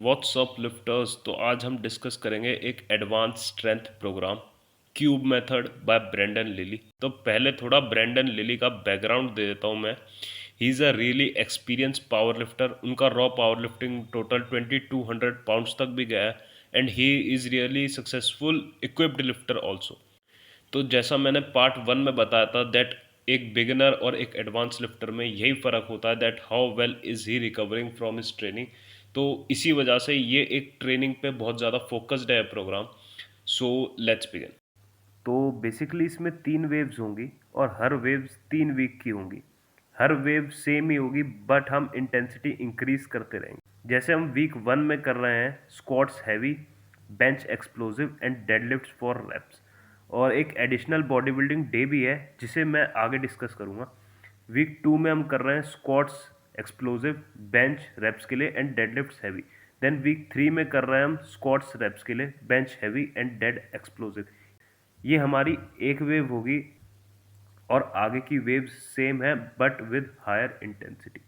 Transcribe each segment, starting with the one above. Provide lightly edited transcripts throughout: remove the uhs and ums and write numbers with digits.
WhatsApp lifters. तो आज हम डिस्कस करेंगे एक advance strength programme cube method by Brandon Lilly. तो पहले थोड़ा ब्रेंडन लिली का बैकग्राउंड दे देता हूँ मैं। He is a really experience power lifter. उनका raw power lifting total 2200 pounds तक भी गया है and he is really successful equipped lifter also. तो जैसा मैंने पार्ट 1 में बताया था दैट एक बिगिनर और एक एडवांस लिफ्टर में यही फ़र्क होता है that how well is he recovering from his training. तो इसी वजह से ये एक ट्रेनिंग पे बहुत ज़्यादा फोकस्ड है प्रोग्राम। So let's begin. तो बेसिकली इसमें 3 वेव्स होंगी और हर वेव्स 3 वीक की होंगी। हर वेव सेम ही होगी बट हम इंटेंसिटी इंक्रीज करते रहेंगे। जैसे हम वीक 1 में कर रहे हैं squats heavy, bench explosive and deadlifts for reps, और एक एडिशनल बॉडी बिल्डिंग डे भी है जिसे मैं आगे डिस्कस करूँगा। वीक 2 में हम कर रहे हैं स्क्वाट्स एक्सप्लोसिव, बेंच रेप्स के लिए and deadlifts heavy. Then week 3 में कर रहे हैं हम स्क्वाट्स रेप्स के लिए, bench heavy and dead explosive. ये हमारी एक वेव होगी और आगे की वेव्स सेम है बट विद हायर इंटेंसिटी।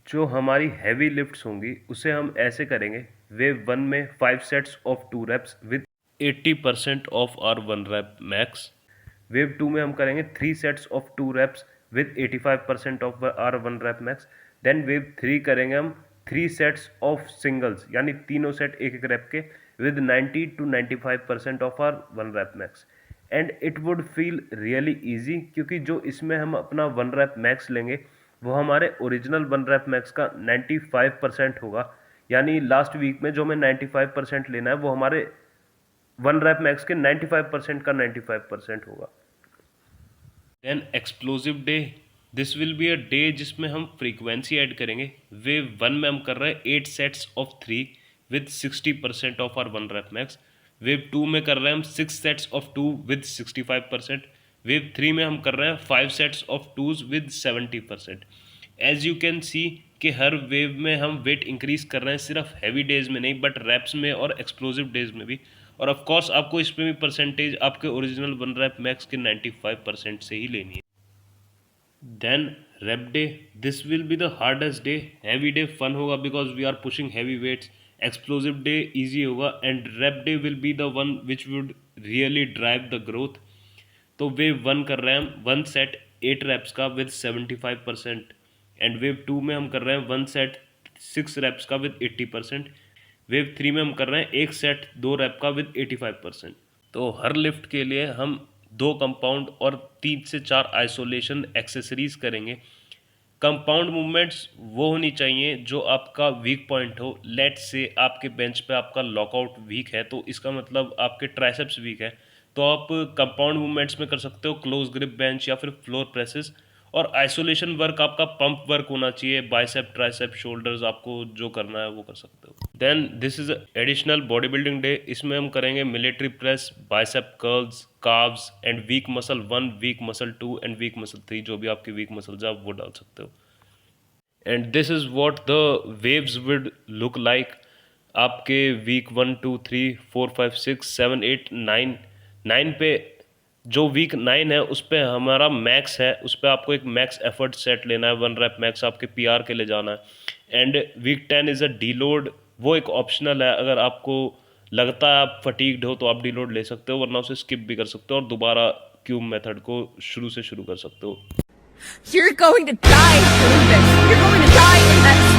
जो हमारी हैवी लिफ्ट्स होंगी उसे हम ऐसे करेंगे। वेव 1 में 5 sets of 2 reps with 80% of our 1 rep max. Wave 2 में हम करेंगे 3 sets of 2 reps with 85% of our 1 rep max. Then wave 3 करेंगे हम 3 सेट्स ऑफ सिंगल्स, यानी तीनों सेट एक एक रेप के with 90 to 95% of our 1 rep max. And it would feel really easy क्योंकि जो इसमें हम अपना 1 rep मैक्स लेंगे वो हमारे ओरिजिनल 1 rep मैक्स का 95% होगा। यानी लास्ट वीक में जो हमें 95% लेना है वो हमारे 1 rep मैक्स के 95% का 95% होगा। Then explosive day, this will be a day जिसमें हम फ्रीक्वेंसी ऐड करेंगे। वेव 1 में हम कर रहे हैं 8 sets of 3 with 60% of our 1 rep max. Wave 2 में कर रहे हैं हम 6 सेट्स ऑफ 2 विद 65%। वेव 3 में हम कर रहे हैं 5 sets of 2s with 70%। As you can see कि हर वेव में हम वेट इंक्रीज कर रहे हैं, सिर्फ हैवी डेज में नहीं बट रैप्स में और एक्सप्लोसिव डेज में भी। और ऑफ कोर्स आपको इसमें भी परसेंटेज आपके ओरिजिनल 1 rep मैक्स के 95% से ही लेनी है। Then rep day, this will be the hardest day. Heavy day fun होगा because we are pushing heavy weights. Explosive day easy होगा and rep day will be the one which would really drive the growth. तो wave 1 कर रहे हैं हम 1 set 8 reps का with 75%। And wave 2 में हम कर रहे हैं 1 सेट 6 reps का विद 80%। वेव 3 में हम कर रहे हैं 1 सेट 2 rep का विद 85%। तो हर लिफ्ट के लिए हम 2 कंपाउंड और 3 से 4 आइसोलेशन एक्सेसरीज करेंगे। कंपाउंड मूवमेंट्स वो होनी चाहिए जो आपका वीक पॉइंट हो। लेट से आपके बेंच पे आपका लॉकआउट वीक है तो इसका मतलब आपके ट्राइसेप्स वीक है, तो आप कंपाउंड मूवमेंट्स में कर सकते हो क्लोज ग्रिप बेंच या फिर फ्लोर प्रेसेस। और आइसोलेशन वर्क आपका पंप वर्क होना चाहिए, बाइसेप ट्राइसेप शोल्डर्स, आपको जो करना है वो कर सकते हो। Then this is additional body building day. इसमें हम करेंगे military press, bicep curls, calves and weak muscle 1, weak muscle 2 and weak muscle 3। जो भी आपकी वीक मसल्स है आप वो डाल सकते हो। And this is what the waves would look like. आपके वीक 1 2 3 4 5 6 7 8 9 पे, जो वीक 9 है उस पर हमारा मैक्स है, उस पर आपको एक मैक्स एफर्ट सेट लेना है, 1 rep मैक्स आपके पीआर के लिए जाना है। And week 10 is a deload, वो एक ऑप्शनल है। अगर आपको लगता है आप फटीग्ड हो तो आप डी लोड ले सकते हो, वरना उसे स्किप भी कर सकते हो और दोबारा क्यूब मेथड को शुरू से शुरू कर सकते हो। You're going to die doing this. You're going to die in that